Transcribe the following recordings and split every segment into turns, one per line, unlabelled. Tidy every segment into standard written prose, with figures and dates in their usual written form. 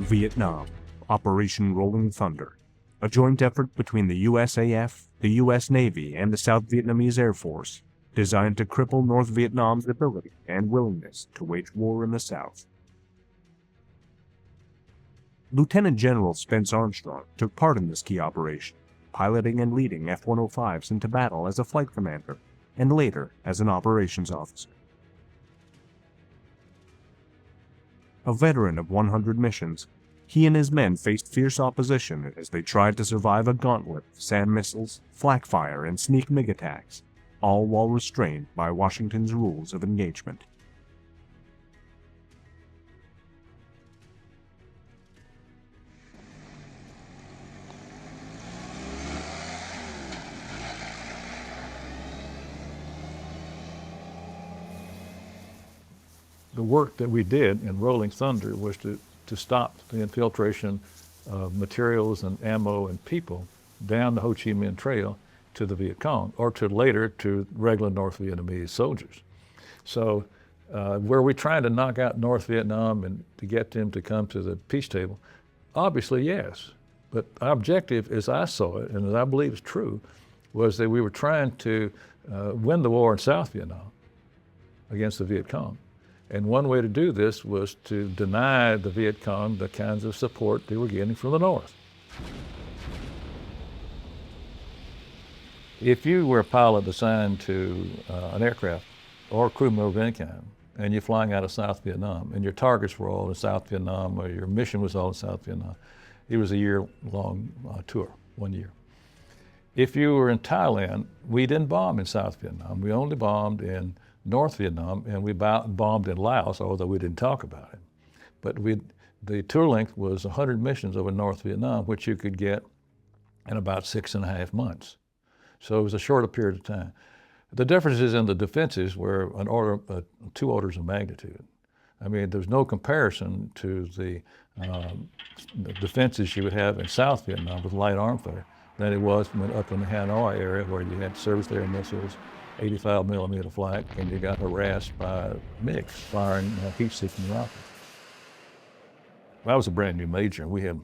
Vietnam, Operation Rolling Thunder, a joint effort between the USAF, the U.S. Navy, and the South Vietnamese Air Force, designed to cripple North Vietnam's ability and willingness to wage war in the South. Lieutenant General Spence Armstrong took part in this key operation, piloting and leading F-105s into battle as a flight commander, and later as an operations officer. A veteran of 100 missions, he and his men faced fierce opposition as they tried to survive a gauntlet of SAM missiles, flak fire, and sneak MiG attacks, all while restrained by Washington's rules of engagement.
The work that we did in Rolling Thunder was to stop the infiltration of materials and ammo and people down the Ho Chi Minh Trail to the Viet Cong, or to later to regular North Vietnamese soldiers. So were we trying to knock out North Vietnam and to get them to come to the peace table? Obviously, yes. But our objective, as I saw it, and as I believe is true, was that we were trying to win the war in South Vietnam against the Viet Cong. And one way to do this was to deny the Viet Cong the kinds of support they were getting from the North. If you were a pilot assigned to an aircraft or a crew member of any kind, and you're flying out of South Vietnam, and your targets were all in South Vietnam, or your mission was all in South Vietnam, it was a year-long tour, 1 year. If you were in Thailand, we didn't bomb in South Vietnam. We only bombed in North Vietnam, and we bombed in Laos, although we didn't talk about it. But the tour length was 100 missions over North Vietnam, which you could get in about 6.5 months. So it was a shorter period of time. The differences in the defenses were two orders of magnitude. I mean, there's no comparison to the defenses you would have in South Vietnam with light armor than it was up in the Hanoi area, where you had surface air missiles, 85 millimeter flak, and you got harassed by MiGs firing heat-seeking rockets. I was a brand new major, and we had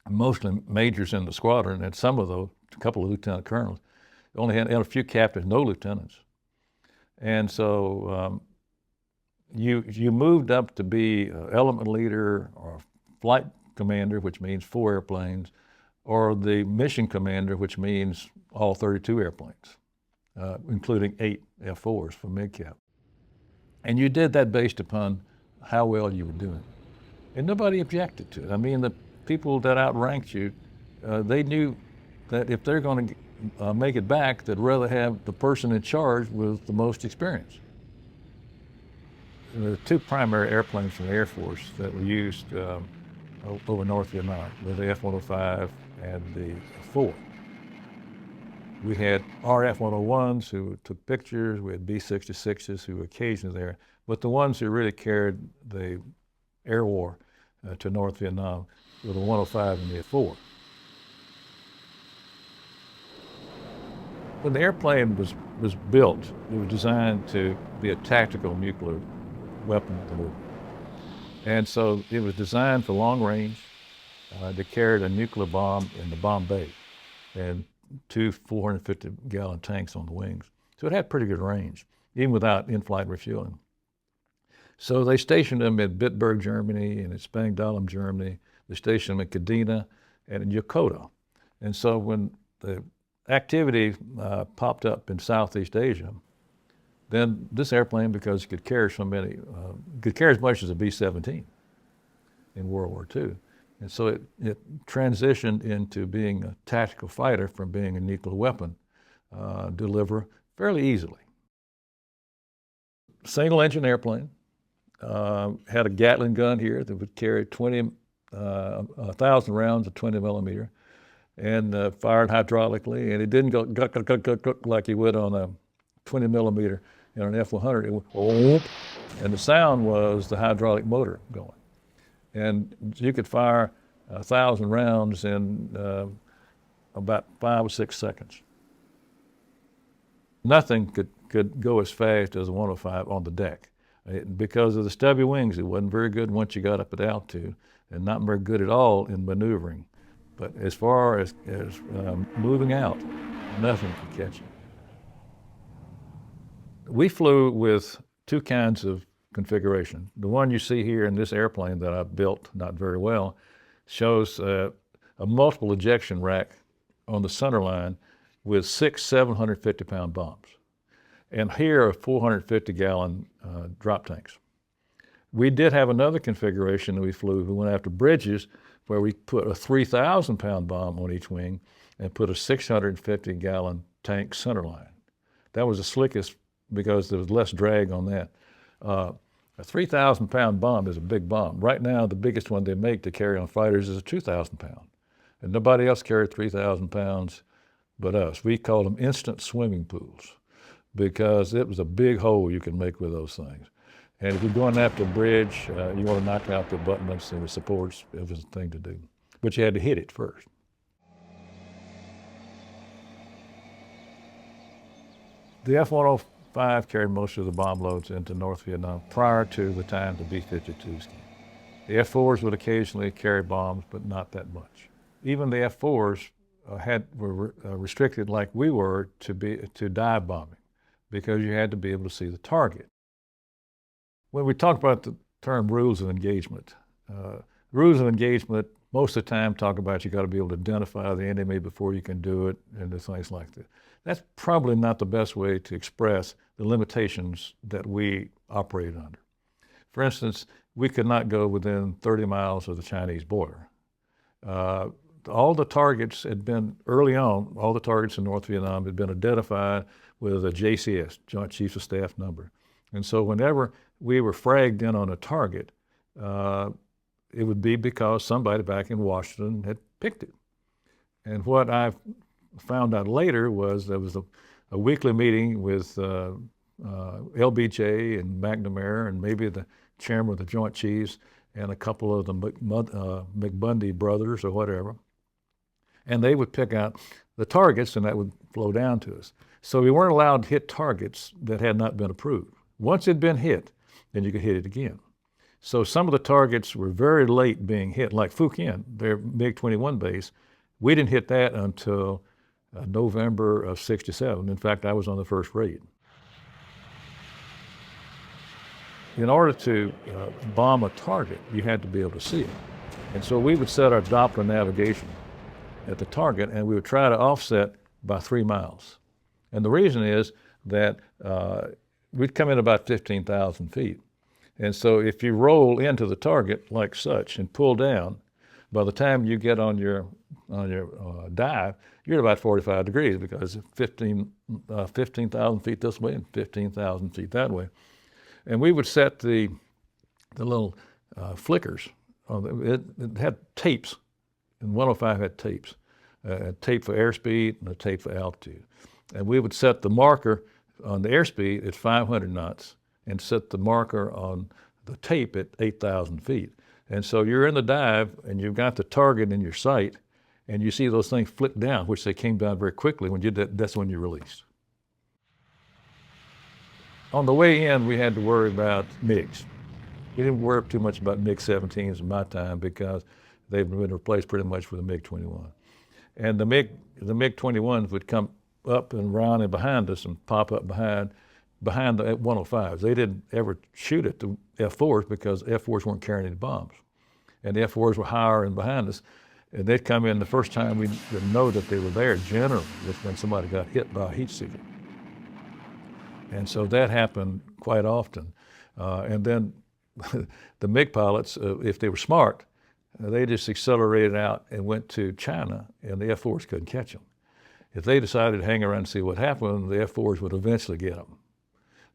mostly majors in the squadron, and some of those, a couple of lieutenant colonels, only had a few captains, no lieutenants. And so you moved up to be element leader or flight commander, which means 4 airplanes, or the mission commander, which means all 32 airplanes. Including 8 F-4s for MiG-Cap. And you did that based upon how well you were doing. And nobody objected to it. I mean, the people that outranked you, they knew that if they're going to make it back, they'd rather have the person in charge with the most experience. There were 2 primary airplanes from the Air Force that were used over North Vietnam, the F-105 and the F-4. We had RF-101s who took pictures, we had B-66s who were occasionally there, but the ones who really carried the air war to North Vietnam were the 105 and the F-4. When the airplane was built, it was designed to be a tactical nuclear weapon delivery. And so it was designed for long range. They carried a nuclear bomb in the bomb bay, and 2 450-gallon tanks on the wings. So it had pretty good range, even without in-flight refueling. So they stationed them at Bitburg, Germany, and at Spangdahlem, Germany. They stationed them at Kadena and in Yokota. And so when the activity popped up in Southeast Asia, then this airplane, because it could carry so many, could carry as much as a B-17 in World War II. And so it transitioned into being a tactical fighter from being a nuclear weapon deliverer fairly easily. Single engine airplane, had a Gatling gun here that would carry 1,000 rounds of 20 millimeter and fired hydraulically, and it didn't go like you would on a 20 millimeter in an F-100. It went, and the sound was the hydraulic motor going. And you could fire 1,000 rounds in about 5 or 6 seconds. Nothing could go as fast as a 105 on the deck. Because of the stubby wings, it wasn't very good once you got up at altitude, and not very good at all in maneuvering. But as far as moving out, nothing could catch it. We flew with two kinds of configuration. The one you see here in this airplane that I built not very well shows a multiple ejection rack on the center line with 6 750-pound bombs. And here are 450-gallon drop tanks. We did have another configuration that we flew. We went after bridges where we put a 3,000-pound bomb on each wing and put a 650-gallon tank center line. That was the slickest because there was less drag on that. A 3,000-pound bomb is a big bomb. Right now, the biggest one they make to carry on fighters is a 2,000-pound. And nobody else carried 3,000 pounds but us. We called them instant swimming pools because it was a big hole you could make with those things. And if you're going after a bridge, you want to knock out the abutments and the supports, it was the thing to do. But you had to hit it first. The F-105 carried most of the bomb loads into North Vietnam prior to the time the B-52s came. The F-4s would occasionally carry bombs, but not that much. Even the F-4s were restricted like we were to dive bombing because you had to be able to see the target. When we talk about the term rules of engagement, rules of engagement most of the time talk about you got to be able to identify the enemy before you can do it and things like that. That's probably not the best way to express the limitations that we operate under. For instance, we could not go within 30 miles of the Chinese border. All the targets had been, early on, all the targets in North Vietnam had been identified with a JCS, Joint Chiefs of Staff number. And so whenever we were fragged in on a target, it would be because somebody back in Washington had picked it. And what I found out later was there was a weekly meeting with LBJ and McNamara and maybe the chairman of the Joint Chiefs and a couple of the McBundy brothers or whatever. And they would pick out the targets and that would flow down to us. So we weren't allowed to hit targets that had not been approved. Once it had been hit, then you could hit it again. So some of the targets were very late being hit, like Phu Quyen, their MiG-21 base. We didn't hit that until November of '67. In fact, I was on the first raid. In order to bomb a target, you had to be able to see it. And so we would set our Doppler navigation at the target, and we would try to offset by 3 miles. And the reason is that we'd come in about 15,000 feet. And so if you roll into the target like such and pull down, by the time you get on your dive, you're at about 45 degrees because 15,000 feet this way and 15,000 feet that way. And we would set the little flickers. It had tapes, and 105 had tapes, a tape for airspeed and a tape for altitude. And we would set the marker on the airspeed at 500 knots and set the marker on the tape at 8,000 feet. And so you're in the dive and you've got the target in your sight and you see those things flick down, which they came down very quickly. When you did, that's when you release. On the way in, we had to worry about MiGs. We didn't worry too much about MiG-17s in my time because they've been replaced pretty much with a MiG-21. And the MiG-21s would come up and around and behind us and pop up behind the F-105s. They didn't ever shoot at the F-4s because F-4s weren't carrying any bombs. And the F-4s were higher and behind us. And they'd come in the first time we didn't know that they were there generally was when somebody got hit by a heat seeker. And so that happened quite often. And then the MiG pilots, if they were smart, they just accelerated out and went to China and the F-4s couldn't catch them. If they decided to hang around and see what happened, the F-4s would eventually get them.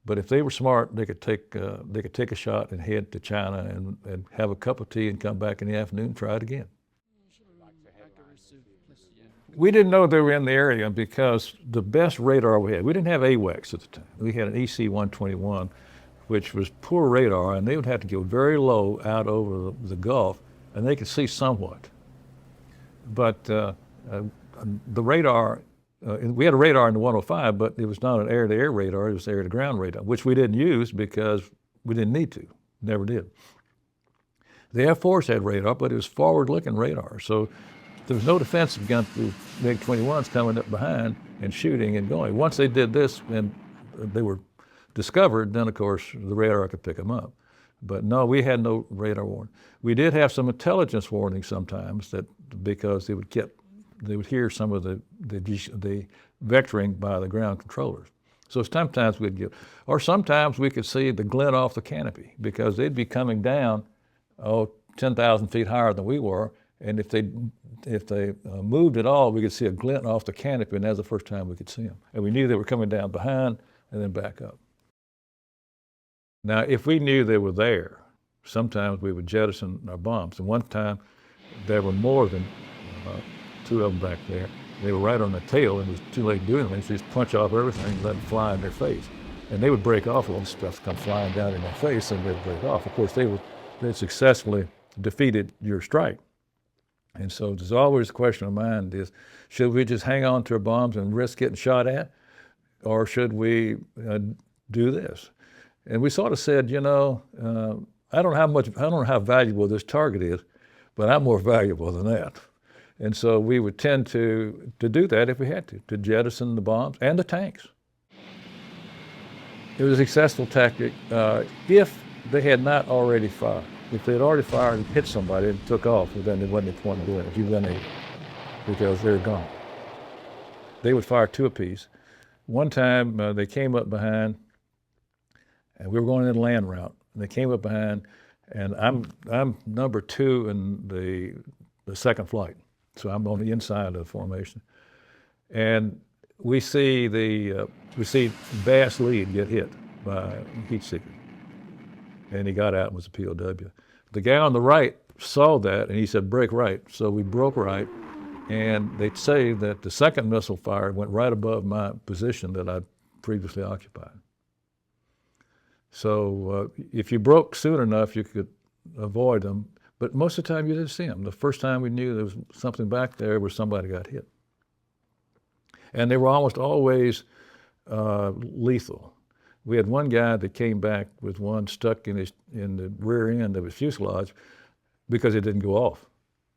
But if they were smart, they could take a shot and head to China and have a cup of tea and come back in the afternoon and try it again. We didn't know they were in the area because the best radar we didn't have AWACS at the time. We had an EC-121, which was poor radar, and they would have to go very low out over the Gulf, and they could see somewhat. But the radar, we had a radar in the 105, but it was not an air-to-air radar, it was air-to-ground radar, which we didn't use because We didn't need to, never did. The Air Force had radar, but it was forward-looking radar. So there was no defense against the MiG-21s coming up behind and shooting and going. Once they did this and they were discovered, then of course the radar could pick them up. But no, we had no radar warning. We did have some intelligence warnings sometimes that because they would hear some of the vectoring by the ground controllers. So sometimes we'd get, or sometimes we could see the glint off the canopy because they'd be coming down 10,000 feet higher than we were, and if they moved at all, we could see a glint off the canopy, and that was the first time we could see them. And we knew they were coming down behind and then back up. Now, if we knew they were there, sometimes we would jettison our bombs. And one time, there were more than 2 of them back there. They were right on the tail, and it was too late doing them. So you just punch off everything and let them fly in their face. And they would break off, all the stuff come flying down in their face, and they'd break off. Of course, they successfully defeated your strike. And so there's always a question of mind is, should we just hang on to our bombs and risk getting shot at? Or should we do this? And we sort of said, you know, I don't know how valuable this target is, but I'm more valuable than that. And so we would tend to do that if we had to jettison the bombs and the tanks. It was a successful tactic if they had not already fired. If they had already fired and hit somebody and took off, well, then there wasn't any point in doing it. You've been able, because they're gone. They would fire 2 apiece. One time they came up behind, and we were going in the land route. And they came up behind, and I'm number 2 in the second flight, so I'm on the inside of the formation. And we see Bass Lead get hit by a heat seeker, and he got out and was a POW. The guy on the right saw that, and he said, break right. So we broke right, and they'd say that the second missile fire went right above my position that I'd previously occupied. So if you broke soon enough, you could avoid them, but most of the time you didn't see them. The first time we knew there was something back there where somebody got hit. And they were almost always lethal. We had one guy that came back with one stuck in the rear end of his fuselage because it didn't go off.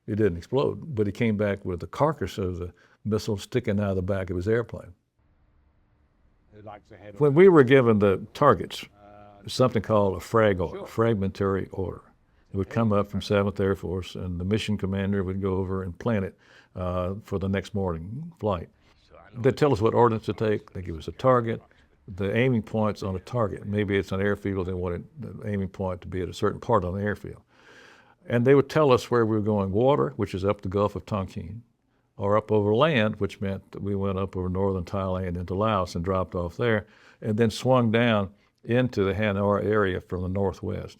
It didn't explode, but he came back with the carcass of the missile sticking out of the back of his airplane. When we were given the targets, something called a frag order, fragmentary order. It would come up from 7th Air Force, and the mission commander would go over and plan it for the next morning flight. They'd tell us what ordnance to take. They give us a target, the aiming points on a target. Maybe it's an airfield, they wanted the aiming point to be at a certain part on the airfield. And they would tell us where we were going: water, which is up the Gulf of Tonkin, or up over land, which meant that we went up over northern Thailand into Laos and dropped off there, and then swung down into the Hanoi area from the northwest,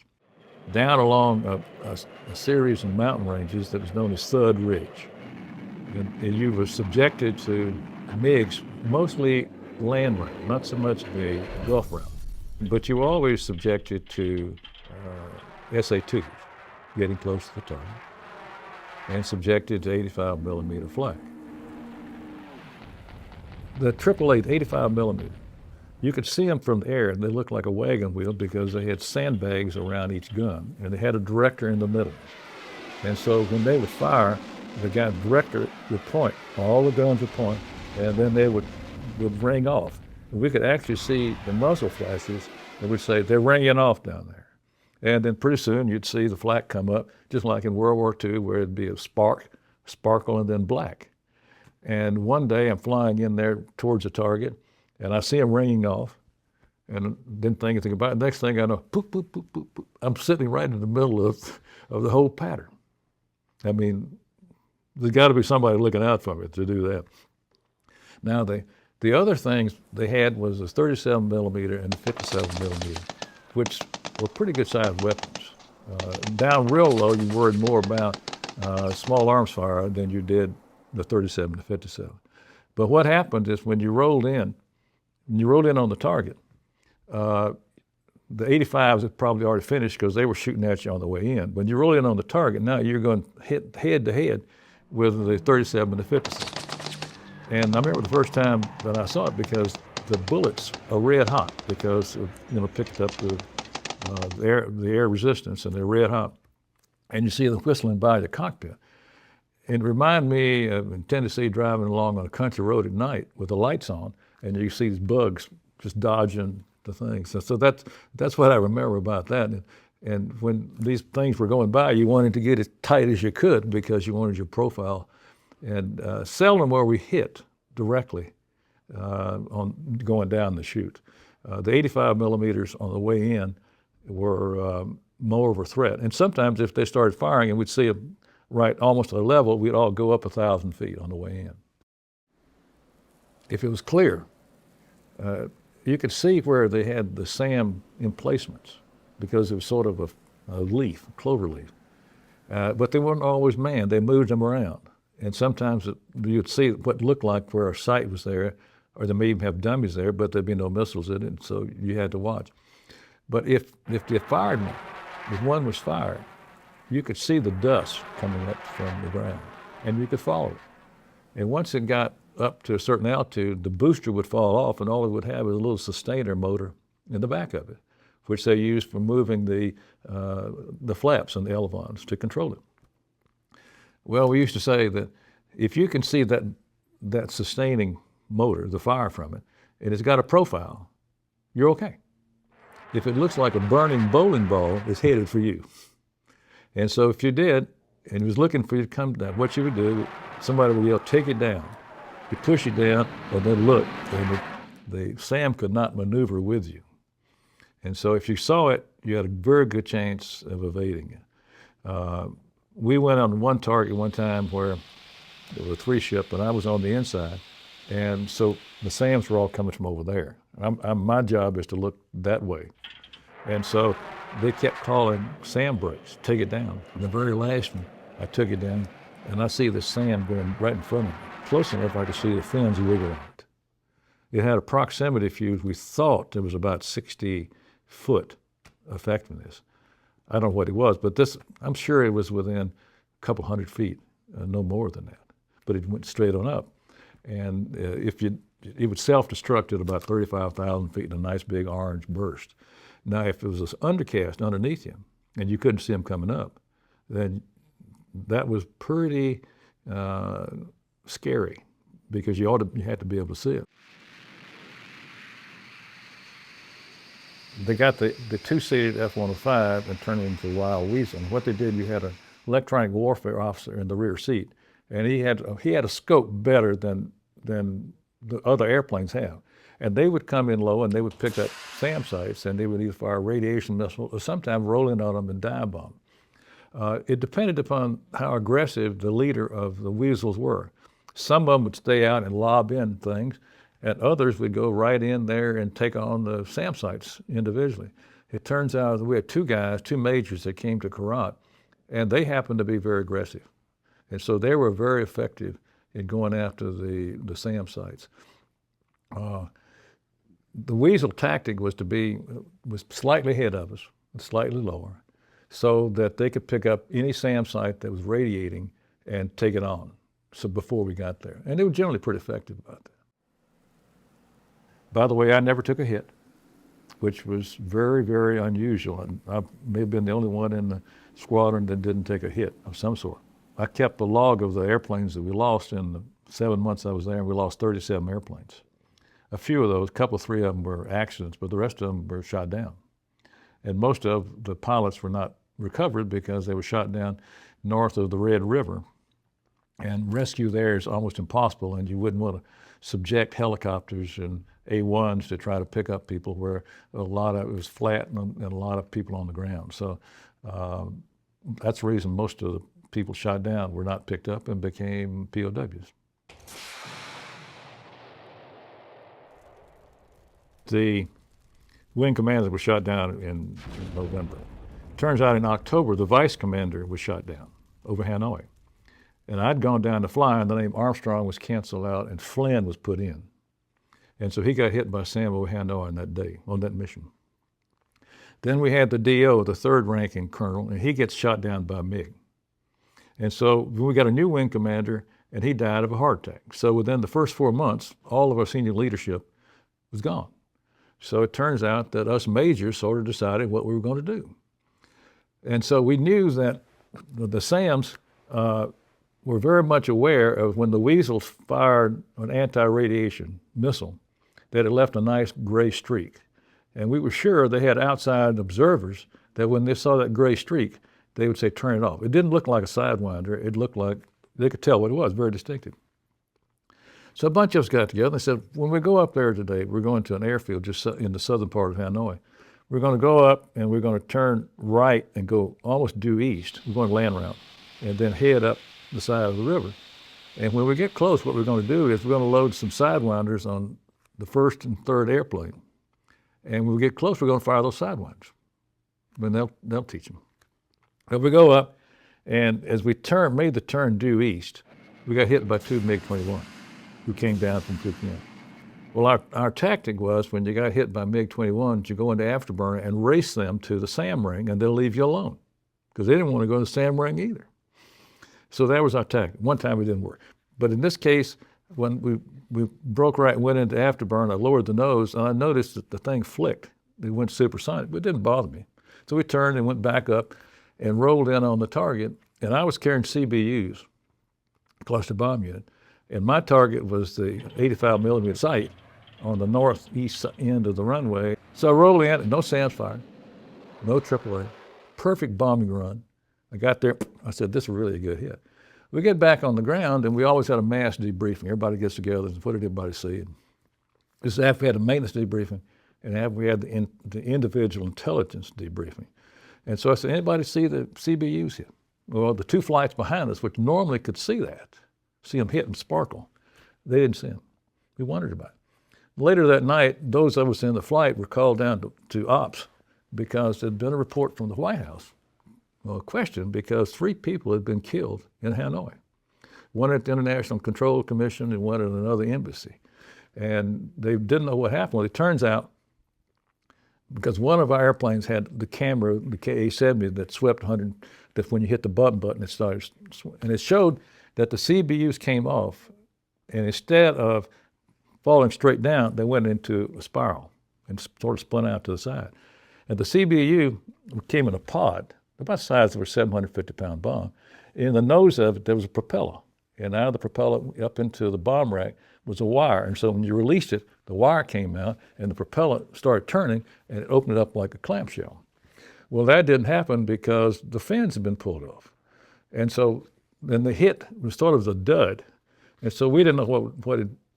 down along a series of mountain ranges that was known as Thud Ridge. And you were subjected to MiGs, mostly land route, not so much the Gulf route. But you were always subjected to SA-2s, getting close to the target, and subjected to 85 millimeter flak. The AAA 85 millimeter, you could see them from the air, and they looked like a wagon wheel because they had sandbags around each gun, and they had a director in the middle. And so when they would fire, the guy director would point, all the guns would point, and then they would ring off. And we could actually see the muzzle flashes that would say, they're ringing off down there. And then pretty soon you'd see the flak come up, just like in World War II, where it'd be a sparkle, and then black. And one day I'm flying in there towards the target, and I see them ringing off, and didn't think anything about it. Next thing I know, poop, poop, poop, poop, poop. I'm sitting right in the middle of the whole pattern. I mean, there's got to be somebody looking out for me to do that. Now, the other things they had was a 37 millimeter and a 57 millimeter, which were pretty good sized weapons. Down real low, you worried more about small arms fire than you did the 37 to 57. But what happened is when you rolled in on the target, the 85s had probably already finished because they were shooting at you on the way in. When you roll in on the target, now you're going to hit head to head with the 37 and the 57. And I remember the first time that I saw it because the bullets are red hot because of, picked up the the air resistance, and they're red hot. And you see them whistling by the cockpit. It reminded me of in Tennessee driving along on a country road at night with the lights on, and you see these bugs just dodging the things. So that's what I remember about that. And when these things were going by, you wanted to get as tight as you could because you wanted your profile. And seldom were we hit directly on going down the chute. The 85 millimeters on the way in were more of a threat. And sometimes if they started firing and we'd see them right almost at a level, we'd all go up 1,000 feet on the way in. If it was clear, you could see where they had the SAM emplacements because it was sort of a leaf, a clover leaf. But they weren't always manned. They moved them around. And sometimes you'd see what looked like where a sight was there, or they may even have dummies there, but there'd be no missiles in it, so you had to watch. But if they fired one, if one was fired, you could see the dust coming up from the ground, and you could follow it. And once it got up to a certain altitude, the booster would fall off, and all it would have was a little sustainer motor in the back of it, which they used for moving the flaps and the elevons to control it. Well, we used to say that if you can see that sustaining motor, the fire from it, and it's got a profile, you're okay. If it looks like a burning bowling ball, it's headed for you. And so if you did, and it was looking for you to come down, what you would do, somebody would yell, take it down. You push it down, and then look, and the SAM could not maneuver with you. And so if you saw it, you had a very good chance of evading it. We went on one target one time where there were 3 ships, and I was on the inside. And so the SAMs were all coming from over there. My job is to look that way. And so they kept calling SAM brakes, take it down. And the very last one, I took it down, and I see the SAM going right in front of me. Close enough I could see the fins wiggle on it. It had a proximity fuse. We thought it was about 60-foot effectiveness. I don't know what it was, but I'm sure it was within a couple hundred feet, no more than that. But it went straight on up. And it would self-destruct at about 35,000 feet in a nice big orange burst. Now, if it was this undercast underneath you, and you couldn't see them coming up, then that was pretty scary because you had to be able to see it. They got the two-seated F-105 and turned it into a Wild Weasel. And what they did, you had an electronic warfare officer in the rear seat, and he had a scope better than the other airplanes have. And they would come in low and they would pick up SAM sites, and they would either fire a radiation missile or sometimes roll in on them and dive bomb. It depended upon how aggressive the leader of the Weasels were. Some of them would stay out and lob in things, and others would go right in there and take on the SAM sites individually. It turns out that we had 2 majors that came to Korat, and they happened to be very aggressive. And so they were very effective in going after the SAM sites. The Weasel tactic was slightly ahead of us, slightly lower, so that they could pick up any SAM site that was radiating and take it on. So before we got there, and they were generally pretty effective about that. By the way, I never took a hit, which was very, very unusual. And I may have been the only one in the squadron that didn't take a hit of some sort. I kept a log of the airplanes that we lost in the 7 months I was there, and we lost 37 airplanes. A few of those, 3 of them were accidents, but the rest of them were shot down. And most of the pilots were not recovered because they were shot down north of the Red River. And rescue there is almost impossible, and you wouldn't want to subject helicopters and A-1s to try to pick up people where it was flat and a lot of people on the ground. So that's the reason most of the people shot down were not picked up and became POWs. The wing commander was shot down in November. Turns out in October, the vice commander was shot down over Hanoi. And I'd gone down to fly, and the name Armstrong was canceled out, and Flynn was put in. And so he got hit by SAM over Hanoi on that day, on that mission. Then we had the DO, the 3rd ranking colonel, and he gets shot down by MiG. And so we got a new wing commander, and he died of a heart attack. So within the first 4 months, all of our senior leadership was gone. So it turns out that us majors sort of decided what we were going to do. And so we knew that the SAMs were very much aware of when the Weasel fired an anti-radiation missile, that it left a nice gray streak. And we were sure they had outside observers that when they saw that gray streak, they would say, turn it off. It didn't look like a Sidewinder. It looked like, they could tell what it was, very distinctive. So a bunch of us got together and they said, when we go up there today, we're going to an airfield just in the southern part of Hanoi. We're going to go up and we're going to turn right and go almost due east. We're going land route and then head up the side of the river. And when we get close, what we're going to do is we're going to load some Sidewinders on the first and third airplane. And when we get close, we're going to fire those Sidewinders. And they'll teach them. But we go up, and as we made the turn due east, we got hit by two MiG-21 who came down from Phuket. Well, our tactic was when you got hit by MiG-21s, you go into afterburner and race them to the SAM ring, and they'll leave you alone because they didn't want to go to the SAM ring either. So that was our tactic. One time it didn't work. But in this case, when we broke right and went into afterburner, I lowered the nose, and I noticed that the thing flicked. It went supersonic, but it didn't bother me. So we turned and went back up and rolled in on the target, and I was carrying CBUs, cluster bomb unit, and my target was the 85 millimeter sight on the northeast end of the runway. So I rolled in, and no SAMs fired, no AAA, perfect bombing run. I got there, I said, this is really a good hit. We get back on the ground, and we always had a mass debriefing. Everybody gets together, and what did everybody see? This is after we had a maintenance debriefing, and after we had the individual intelligence debriefing. And so I said, anybody see the CBUs hit? Well, the two flights behind us, which normally could see them hit and sparkle, they didn't see them. We wondered about it. Later that night, those of us in the flight were called down to ops because there'd been a report from the White House. Well, a question, because 3 people had been killed in Hanoi. One at the International Control Commission and one at another embassy. And they didn't know what happened. Well, it turns out, because one of our airplanes had the camera, the Ka-70, that swept 100, that when you hit the button, it started, and it showed that the CBUs came off, and instead of falling straight down, they went into a spiral and sort of spun out to the side. And the CBU came in a pod, about the size of a 750-pound bomb. In the nose of it, there was a propeller. And out of the propeller up into the bomb rack was a wire. And so when you released it, the wire came out and the propeller started turning and it opened it up like a clamshell. Well, that didn't happen because the fins had been pulled off. And so then the hit was sort of a dud. And so we didn't know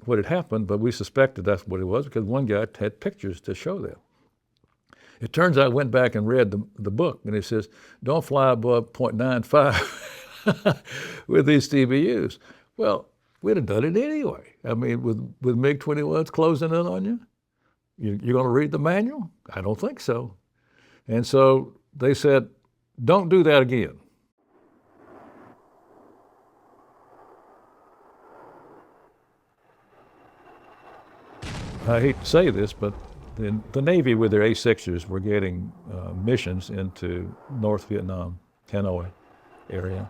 what had happened, but we suspected that's what it was because one guy had pictures to show that. It turns out I went back and read the book, and it says, don't fly above 0.95 with these CBUs. Well, we'd have done it anyway. I mean, with MiG-21s closing in on you, you're going to read the manual? I don't think so. And so they said, don't do that again. I hate to say this, but the Navy with their A-6s were getting missions into North Vietnam, Hanoi area,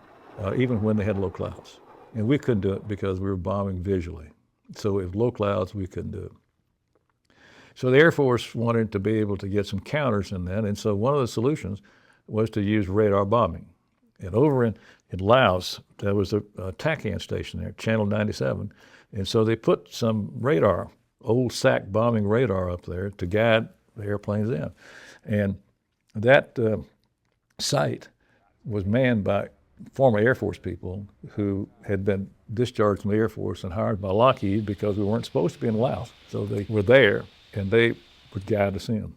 even when they had low clouds. And we couldn't do it because we were bombing visually. So if low clouds, we couldn't do it. So the Air Force wanted to be able to get some counters in that, and so one of the solutions was to use radar bombing. And over in Laos, there was a TACAN station there, Channel 97, and so they put some radar, old SAC bombing radar up there to guide the airplanes in. And that site was manned by former Air Force people who had been discharged from the Air Force and hired by Lockheed because we weren't supposed to be in Laos. So they were there and they would guide us in.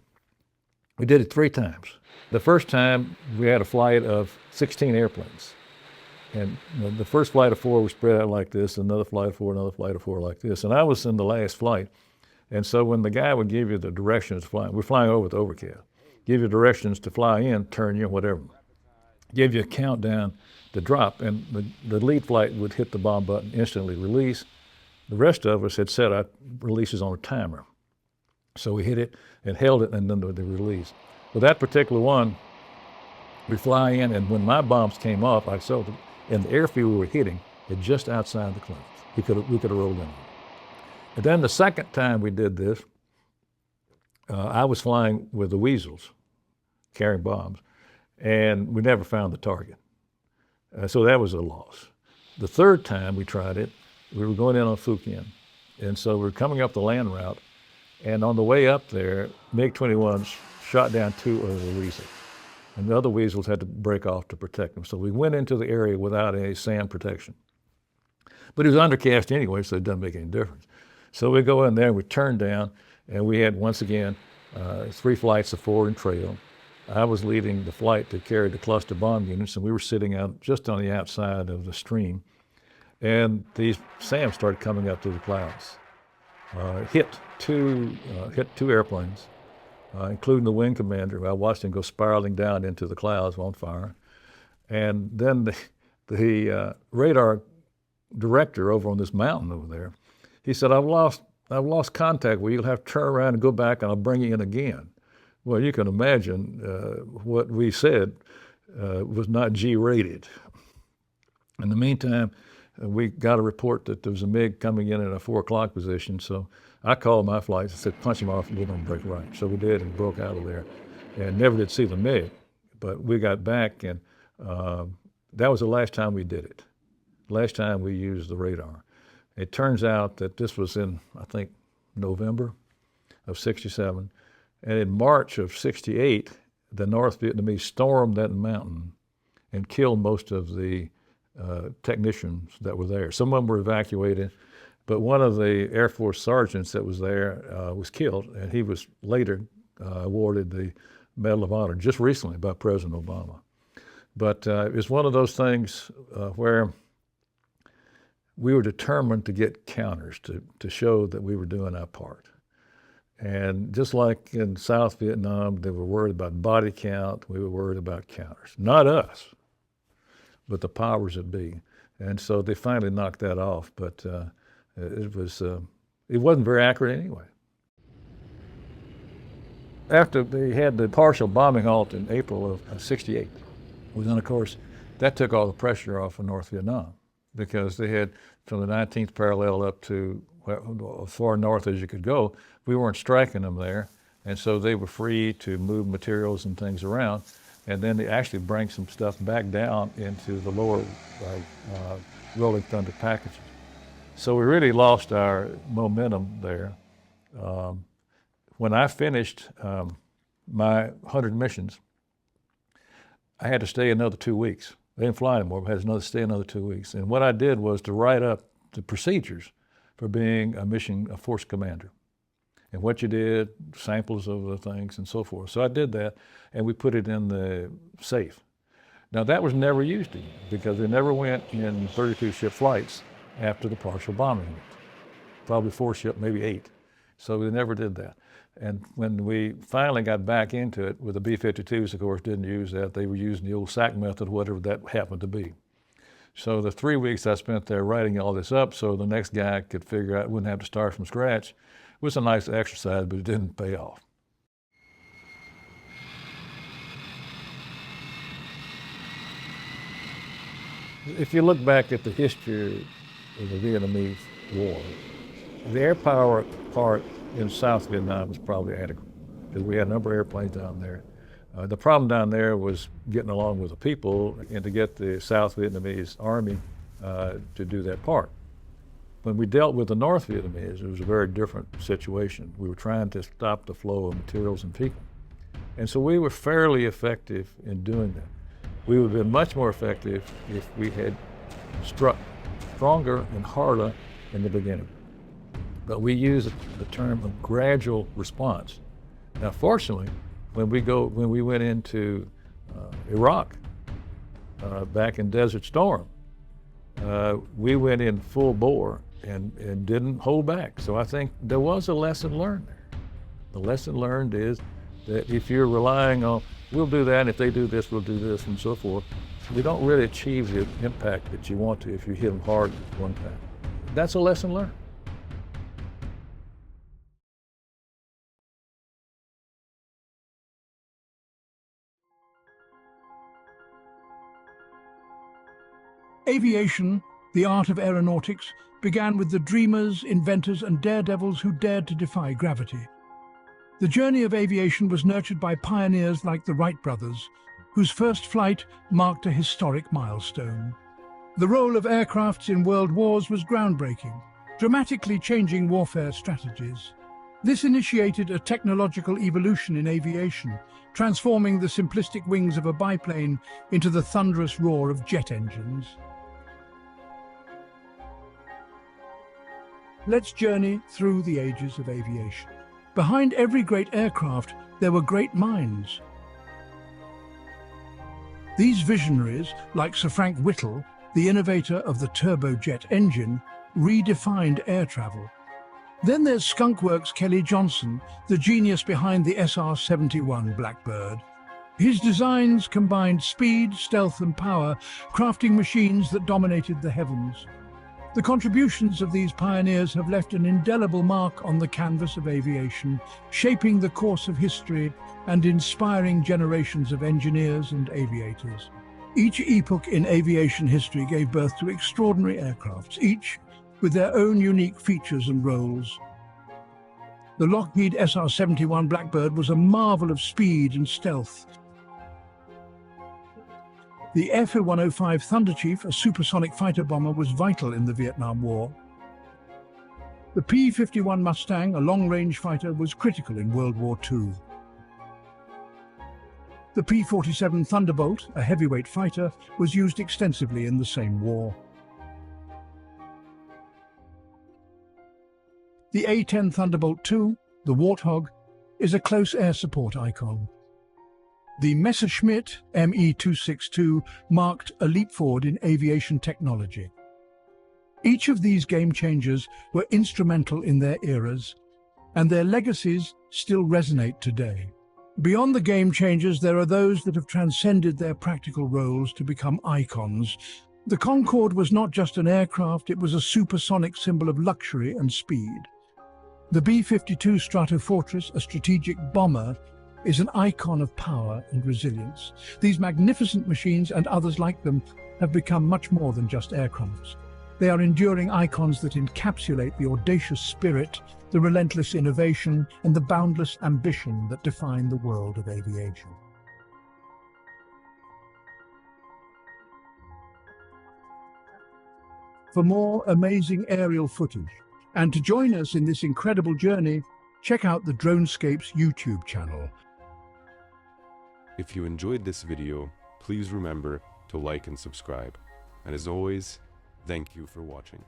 We did it 3 times. The first time we had a flight of 16 airplanes. And the first flight of 4 was spread out like this, another flight of 4, another flight of 4 like this. And I was in the last flight. And so when the guy would give you the directions to fly, we're flying over with overcast, give you directions to fly in, turn you, whatever, give you a countdown to drop, and the lead flight would hit the bomb button, instantly release. The rest of us had set our releases on a timer. So we hit it and held it, and then the release. With that particular one, we fly in, and when my bombs came off, I saw them, and the airfield we were hitting is just outside the clouds. We could have rolled in. And then the second time we did this, I was flying with the Weasels, carrying bombs, and we never found the target. So that was a loss. The third time we tried it, we were going in on Phu Quyen. And so we were coming up the land route, and on the way up there, MiG-21s shot down 2 of the Weasels. And the other Weasels had to break off to protect them. So we went into the area without any SAM protection. But it was undercast anyway, so it doesn't make any difference. So we go in there, we turn down, and we had, once again, 3 flights of forward and trail. I was leading the flight to carry the cluster bomb units, and we were sitting out just on the outside of the stream. And these SAMs started coming up through the clouds. Hit two airplanes, including the wing commander. I watched him go spiraling down into the clouds on fire. And then the radar director over on this mountain over there, he said, I've lost contact with you. You'll have to turn around and go back, and I'll bring you in again. Well, you can imagine what we said was not G-rated. In the meantime, we got a report that there was a MiG coming in at a 4 o'clock position, so I called my flights and said, punch him off and we're going to break right. So we did and broke out of there and never did see the MiG. But we got back, and that was the last time we did it. Last time we used the radar. It turns out that this was in, I think, November of '67. And in March of '68, the North Vietnamese stormed that mountain and killed most of the technicians that were there. Some of them were evacuated, but one of the Air Force sergeants that was there was killed, and he was later awarded the Medal of Honor just recently by President Obama. But it was one of those things where we were determined to get counters to show that we were doing our part. And just like in South Vietnam, they were worried about body count, we were worried about counters. Not us, but the powers that be. And so they finally knocked that off, but it wasn't very accurate anyway. After they had the partial bombing halt in April of '68, well, then of course, that took all the pressure off of North Vietnam, because they had, from the 19th parallel up to as far north as you could go, we weren't striking them there. And so they were free to move materials and things around. And then they actually bring some stuff back down into the lower Rolling Thunder packages. So we really lost our momentum there. When I finished my 100 missions, I had to stay another 2 weeks. They didn't fly anymore, but I had to stay another 2 weeks. And what I did was to write up the procedures for being a force commander. And what you did, samples of the things and so forth. So I did that, and we put it in the safe. Now that was never used again, because we never went in 32-ship flights after the partial bombing. Probably 4 ship, maybe 8. So we never did that. And when we finally got back into it, with the B-52s, of course, didn't use that. They were using the old SAC method, whatever that happened to be. So the 3 weeks I spent there writing all this up so the next guy could figure out, wouldn't have to start from scratch, was a nice exercise, but it didn't pay off. If you look back at the history of the Vietnamese War, the air power part in South Vietnam was probably adequate, because we had a number of airplanes down there. The problem down there was getting along with the people and to get the South Vietnamese Army to do their part. When we dealt with the North Vietnamese, it was a very different situation. We were trying to stop the flow of materials and people. And so we were fairly effective in doing that. We would have been much more effective if we had struck stronger and harder in the beginning. But we use the term of gradual response. Now, fortunately, when we went into Iraq back in Desert Storm, we went in full bore and didn't hold back. So I think there was a lesson learned there. The lesson learned is that if you're relying on, we'll do that, and if they do this, we'll do this, and so forth, you don't really achieve the impact that you want to if you hit them hard one time. That's a lesson learned.
Aviation, the art of aeronautics, began with the dreamers, inventors, and daredevils who dared to defy gravity. The journey of aviation was nurtured by pioneers like the Wright brothers, whose first flight marked a historic milestone. The role of aircrafts in world wars was groundbreaking, dramatically changing warfare strategies. This initiated a technological evolution in aviation, transforming the simplistic wings of a biplane into the thunderous roar of jet engines. Let's journey through the ages of aviation. Behind every great aircraft, there were great minds. These visionaries, like Sir Frank Whittle, the innovator of the turbojet engine, redefined air travel. Then there's Skunkworks' Kelly Johnson, the genius behind the SR-71 Blackbird. His designs combined speed, stealth and power, crafting machines that dominated the heavens. The contributions of these pioneers have left an indelible mark on the canvas of aviation, shaping the course of history and inspiring generations of engineers and aviators. Each epoch in aviation history gave birth to extraordinary aircrafts, each with their own unique features and roles. The Lockheed SR-71 Blackbird was a marvel of speed and stealth. The F-105 Thunderchief, a supersonic fighter bomber, was vital in the Vietnam War. The P-51 Mustang, a long-range fighter, was critical in World War II. The P-47 Thunderbolt, a heavyweight fighter, was used extensively in the same war. The A-10 Thunderbolt II, the Warthog, is a close air support icon. The Messerschmitt Me-262 marked a leap forward in aviation technology. Each of these game changers were instrumental in their eras, and their legacies still resonate today. Beyond the game changers, there are those that have transcended their practical roles to become icons. The Concorde was not just an aircraft, it was a supersonic symbol of luxury and speed. The B-52 Stratofortress, a strategic bomber, is an icon of power and resilience. These magnificent machines and others like them have become much more than just aircrafts. They are enduring icons that encapsulate the audacious spirit, the relentless innovation, and the boundless ambition that define the world of aviation. For more amazing aerial footage, and to join us in this incredible journey, check out the DroneScapes YouTube channel.
If you enjoyed this video, please remember to like and subscribe. And as always, thank you for watching.